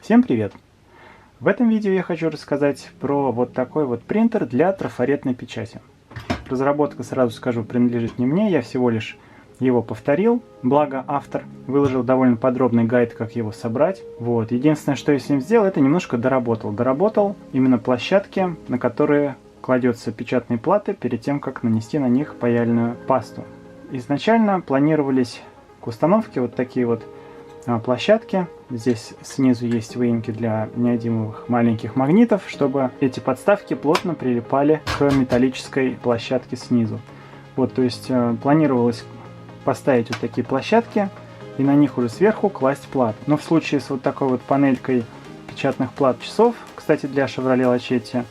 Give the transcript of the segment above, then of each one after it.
Всем привет! В этом видео я хочу рассказать про вот такой вот принтер для трафаретной печати. Разработка, сразу скажу, принадлежит не мне, я всего лишь его повторил, благо автор выложил довольно подробный гайд, как его собрать. Вот. Единственное, что я с ним сделал, это немножко доработал. Доработал именно площадки, на которые кладется печатные платы перед тем, как нанести на них паяльную пасту. Изначально планировались к установке вот такие вот площадки. Здесь снизу есть выемки для неодимовых маленьких магнитов, чтобы эти подставки плотно прилипали к металлической площадке снизу. Вот, то есть планировалось поставить вот такие площадки и на них уже сверху класть платы. Но в случае с вот такой вот панелькой печатных плат часов, кстати, для Chevrolet Lachetti,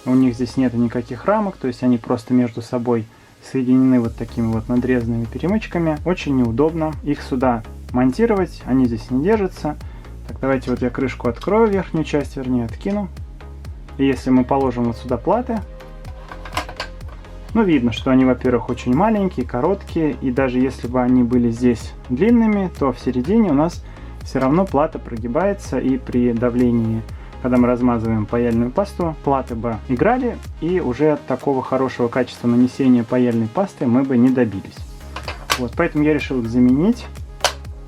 у них здесь нет никаких рамок, то есть они просто между собой соединены вот такими вот надрезанными перемычками. Очень неудобно их сюда монтировать, они здесь не держатся. Так, давайте вот я крышку открою, верхнюю часть, вернее, откину. И если мы положим вот сюда платы, ну, видно, что они, во-первых, очень маленькие, короткие, и даже если бы они были здесь длинными, то в середине у нас все равно плата прогибается, и при давлении, когда мы размазываем паяльную пасту, платы бы играли, и уже такого хорошего качества нанесения паяльной пасты мы бы не добились. Вот, поэтому я решил их заменить.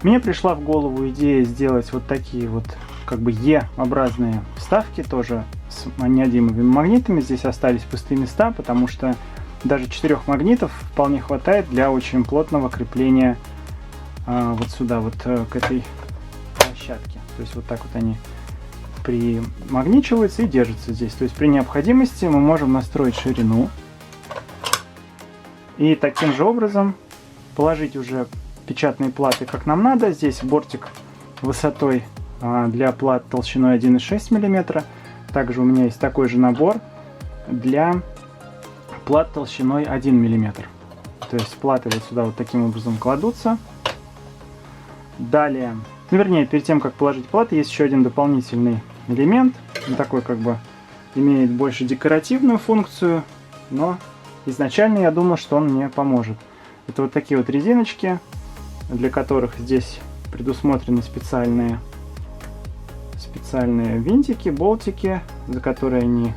Мне пришла в голову идея сделать вот такие вот как бы Е-образные вставки, тоже с неодимовыми магнитами. Здесь остались пустые места, потому что даже 4 магнитов вполне хватает для очень плотного крепления вот сюда, вот к этой площадке. То есть вот так вот они примагничиваются и держатся здесь. То есть при необходимости мы можем настроить ширину и таким же образом положить уже печатные платы как нам надо. Здесь бортик высотой для плат толщиной 1,6 мм. Также у меня есть такой же набор для плат толщиной 1 мм. То есть платы вот сюда вот таким образом кладутся. Далее, ну, вернее, перед тем как положить платы, есть еще один дополнительный элемент. Он такой как бы имеет больше декоративную функцию, но изначально я думал, что он мне поможет. Это вот такие вот резиночки, для которых здесь предусмотрены специальные винтики, болтики, за которые они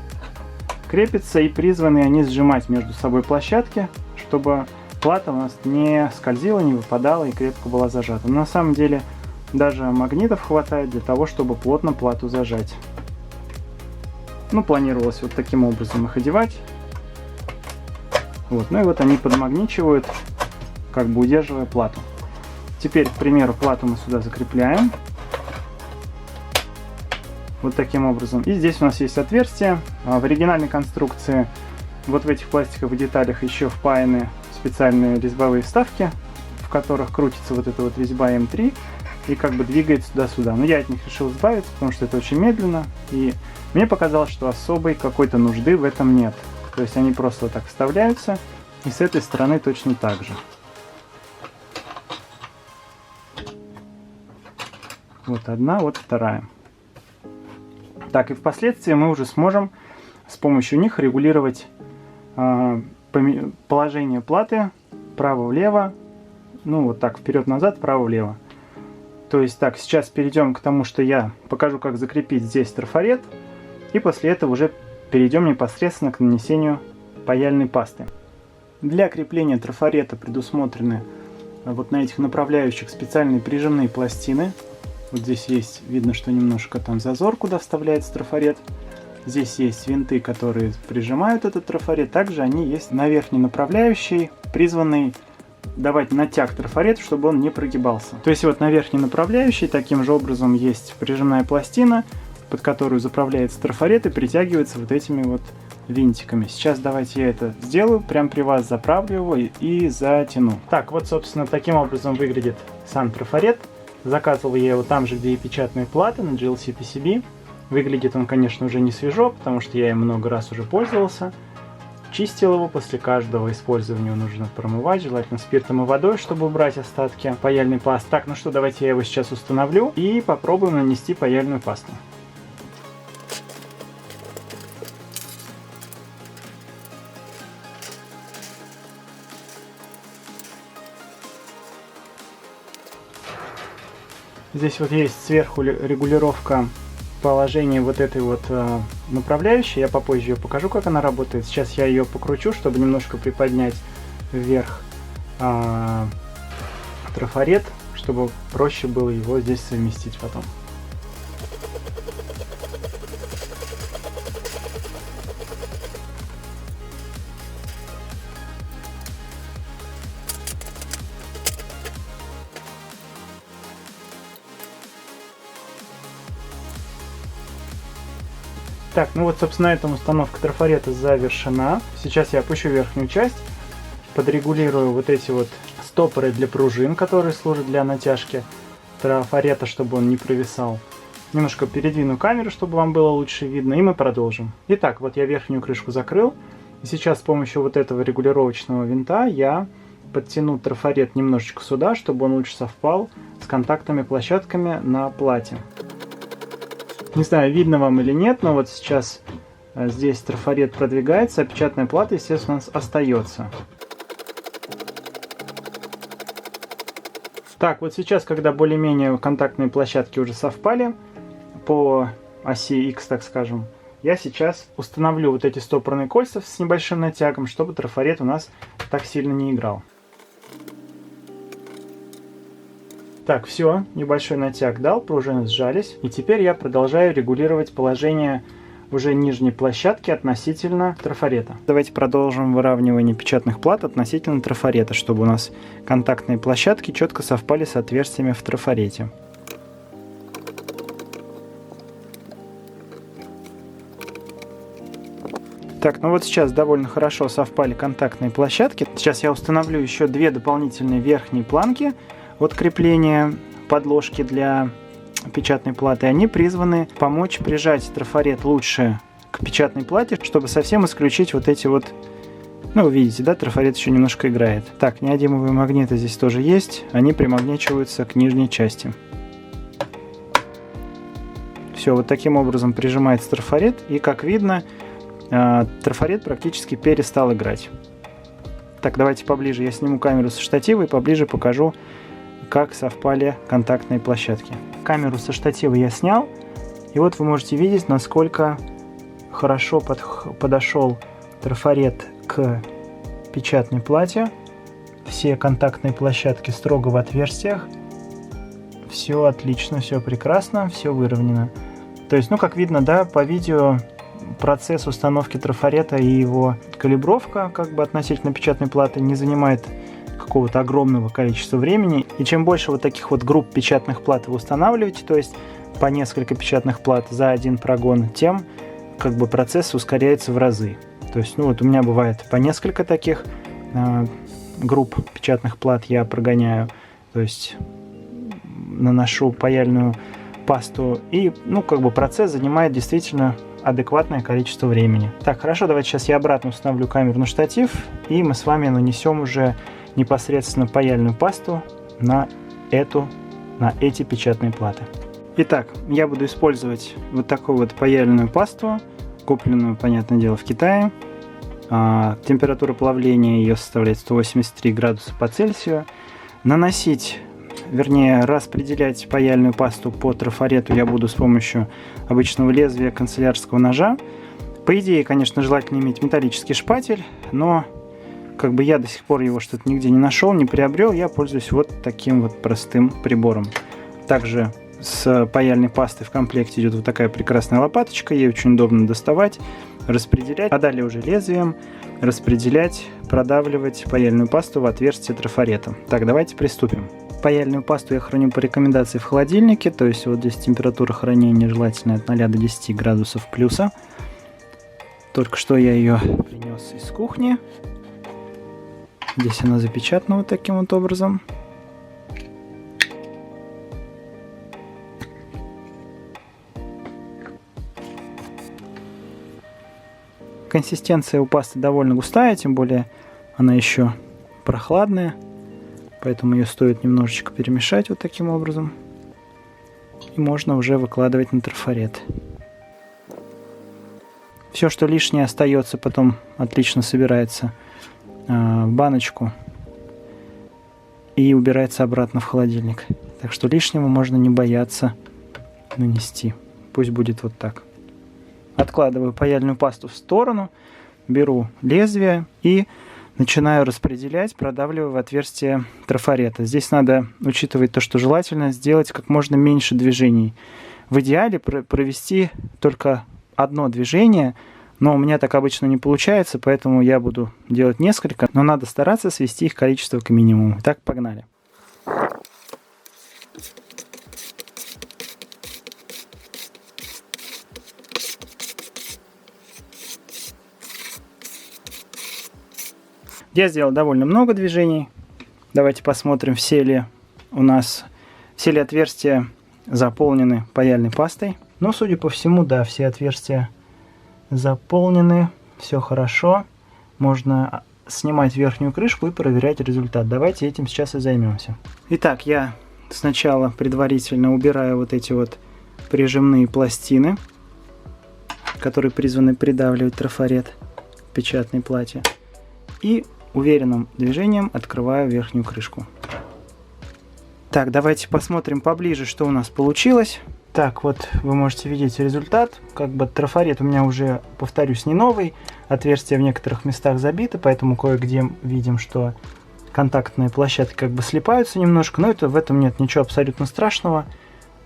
крепятся, и призваны они сжимать между собой площадки, чтобы плата у нас не скользила, не выпадала и крепко была зажата. Но на самом деле даже магнитов хватает для того, чтобы плотно плату зажать. Ну, планировалось вот таким образом их одевать. Вот, ну и вот они подмагничивают, как бы удерживая плату. Теперь, к примеру, плату мы сюда закрепляем. Вот таким образом. И здесь у нас есть отверстие. В оригинальной конструкции вот в этих пластиковых деталях еще впаяны специальные резьбовые вставки, в которых крутится вот эта вот резьба М3 и как бы двигается туда-сюда. Но я от них решил избавиться, потому что это очень медленно. И мне показалось, что особой какой-то нужды в этом нет. То есть они просто вот так вставляются. И с этой стороны точно так же. Вот одна, вот вторая. Так, и впоследствии мы уже сможем с помощью них регулировать положение платы вправо-влево. Ну, вот так, вперед-назад, вправо-влево. То есть, так, сейчас перейдем к тому, что я покажу, как закрепить здесь трафарет. И после этого уже перейдем непосредственно к нанесению паяльной пасты. Для крепления трафарета предусмотрены вот на этих направляющих специальные прижимные пластины. Вот здесь есть, видно, что немножко там зазор, куда вставляется трафарет. Здесь есть винты, которые прижимают этот трафарет. Также они есть на верхней направляющей, призванной давать натяг трафарету, чтобы он не прогибался. То есть вот на верхней направляющей таким же образом есть прижимная пластина, под которую заправляется трафарет и притягивается вот этими вот винтиками. Сейчас давайте я это сделаю, прям при вас заправлю его и затяну. Так, вот, собственно, таким образом выглядит сам трафарет. Заказывал я его там же, где и печатные платы, на GLC PCB. Выглядит он, конечно, уже не свежо, потому что я им много раз уже пользовался. Чистил его, после каждого использования нужно промывать, желательно спиртом и водой, чтобы убрать остатки паяльной пасты. Так, ну что, давайте я его сейчас установлю и попробуем нанести паяльную пасту. Здесь вот есть сверху регулировка положении вот этой вот направляющей. Я попозже ее покажу, как она работает. Сейчас я ее покручу, чтобы немножко приподнять вверх трафарет, чтобы проще было его здесь совместить потом. Так, ну вот, собственно, на этом установка трафарета завершена. Сейчас я опущу верхнюю часть, подрегулирую вот эти вот стопоры для пружин, которые служат для натяжки трафарета, чтобы он не провисал. Немножко передвину камеру, чтобы вам было лучше видно, и мы продолжим. Итак, вот я верхнюю крышку закрыл. И сейчас с помощью вот этого регулировочного винта я подтяну трафарет немножечко сюда, чтобы он лучше совпал с контактными площадками на плате. Не знаю, видно вам или нет, но вот сейчас здесь трафарет продвигается, а печатная плата, естественно, у нас остается. Так, вот сейчас, когда более-менее контактные площадки уже совпали по оси X, так скажем, я сейчас установлю вот эти стопорные кольца с небольшим натягом, чтобы трафарет у нас так сильно не играл. Так, все, небольшой натяг дал, пружины сжались. И теперь я продолжаю регулировать положение уже нижней площадки относительно трафарета. Давайте продолжим выравнивание печатных плат относительно трафарета, чтобы у нас контактные площадки четко совпали с отверстиями в трафарете. Так, ну вот сейчас довольно хорошо совпали контактные площадки. Сейчас я установлю еще две дополнительные верхние планки от крепления подложки для печатной платы. Они призваны помочь прижать трафарет лучше к печатной плате, чтобы совсем исключить вот эти вот, ну, вы видите, да, трафарет еще немножко играет. Так, неодимовые магниты здесь тоже есть, они примагничиваются к нижней части. Все, вот таким образом прижимается трафарет, и как видно, трафарет практически перестал играть. Так, давайте поближе я сниму камеру со штатива и поближе покажу, как совпали контактные площадки. Камеру со штатива я снял, и вот вы можете видеть, насколько хорошо подошел трафарет к печатной плате. Все контактные площадки строго в отверстиях. Все отлично, все прекрасно, все выровнено. То есть, ну, как видно, да, по видео процесс установки трафарета и его калибровка, как бы относительно печатной платы, не занимает какого-то огромного количества времени. И чем больше вот таких вот групп печатных плат вы устанавливаете, то есть по несколько печатных плат за один прогон, тем как бы процесс ускоряется в разы. То есть, ну вот у меня бывает по несколько таких групп печатных плат я прогоняю, то есть наношу паяльную пасту, и, ну, как бы процесс занимает действительно адекватное количество времени. Так, хорошо, давайте сейчас я обратно установлю камеру на штатив, и мы с вами нанесем уже непосредственно паяльную пасту на эти печатные платы. Итак, я буду использовать вот такую вот паяльную пасту, купленную, понятное дело, в Китае. Температура плавления ее составляет 183 градуса по Цельсию. Наносить, вернее, распределять паяльную пасту по трафарету я буду с помощью обычного лезвия канцелярского ножа. По идее, конечно, желательно иметь металлический шпатель, но как бы я до сих пор его что-то нигде не нашел, не приобрел, я пользуюсь вот таким вот простым прибором. Также с паяльной пастой в комплекте идет вот такая прекрасная лопаточка, ей очень удобно доставать, распределять, а далее уже лезвием распределять, продавливать паяльную пасту в отверстие трафарета. Так, давайте приступим. Паяльную пасту я храню по рекомендации в холодильнике, то есть вот здесь температура хранения желательно от 0 до 10 градусов плюса. Только что я ее принес из кухни. Здесь она запечатана вот таким вот образом. Консистенция у пасты довольно густая, тем более она еще прохладная, поэтому ее стоит немножечко перемешать вот таким образом. И можно уже выкладывать на трафарет. Все, что лишнее остается, потом отлично собирается в баночку и убирается обратно в холодильник. Так что лишнего можно не бояться нанести Пусть будет вот так. Откладываю паяльную пасту в сторону, беру лезвие и начинаю распределять, продавливая в отверстие трафарета. Здесь надо учитывать то, что желательно сделать как можно меньше движений. В идеале провести только одно движение, но у меня так обычно не получается, поэтому я буду делать несколько, но надо стараться свести их количество к минимуму. Так, погнали. Я сделал довольно много движений. Давайте посмотрим, все ли отверстия заполнены паяльной пастой. Но, судя по всему, да, все отверстия заполнены. Все хорошо. Можно снимать верхнюю крышку и проверять результат. Давайте этим сейчас и займемся. Итак, я сначала предварительно убираю вот эти вот прижимные пластины, которые призваны придавливать трафарет к печатной плате. И уверенным движением открываю верхнюю крышку. Так, давайте посмотрим поближе, что у нас получилось. Так, вот вы можете видеть результат. Как бы трафарет у меня уже, повторюсь, не новый. Отверстия в некоторых местах забиты, поэтому кое-где видим, что контактные площадки как бы слипаются немножко. Но в этом нет ничего абсолютно страшного.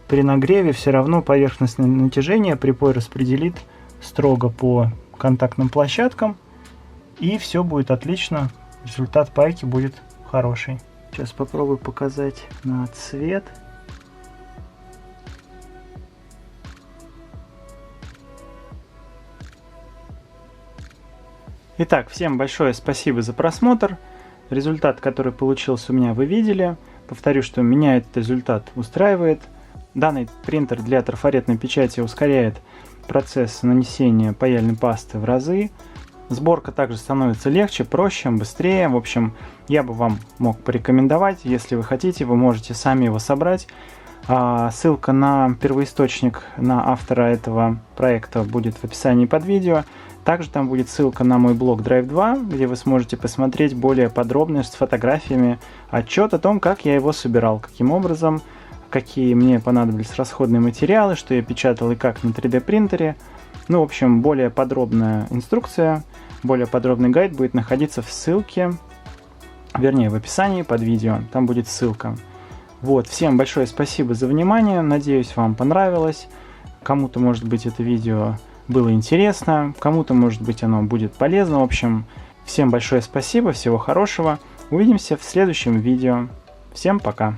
При нагреве все равно поверхностное натяжение припой распределит строго по контактным площадкам. И все будет отлично. Результат пайки будет хороший. Сейчас попробую показать на цвет. Итак, всем большое спасибо за просмотр. Результат, который получился у меня, вы видели. Повторю, что меня этот результат устраивает. Данный принтер для трафаретной печати ускоряет процесс нанесения паяльной пасты в разы. Сборка также становится легче, проще, быстрее. В общем, я бы вам мог порекомендовать. Если вы хотите, вы можете сами его собрать. Ссылка на первоисточник, на автора этого проекта будет в описании под видео. Также там будет ссылка на мой блог Drive 2, где вы сможете посмотреть более подробно с фотографиями отчет о том, как я его собирал, каким образом, какие мне понадобились расходные материалы, что я печатал и как на 3D принтере. Ну, в общем, более подробная инструкция, более подробный гайд будет находиться в ссылке, вернее, в описании под видео, там будет ссылка. Вот, всем большое спасибо за внимание, надеюсь, вам понравилось. Кому-то, может быть, это видео было интересно, кому-то, может быть, оно будет полезно. В общем, всем большое спасибо, всего хорошего. Увидимся в следующем видео. Всем пока!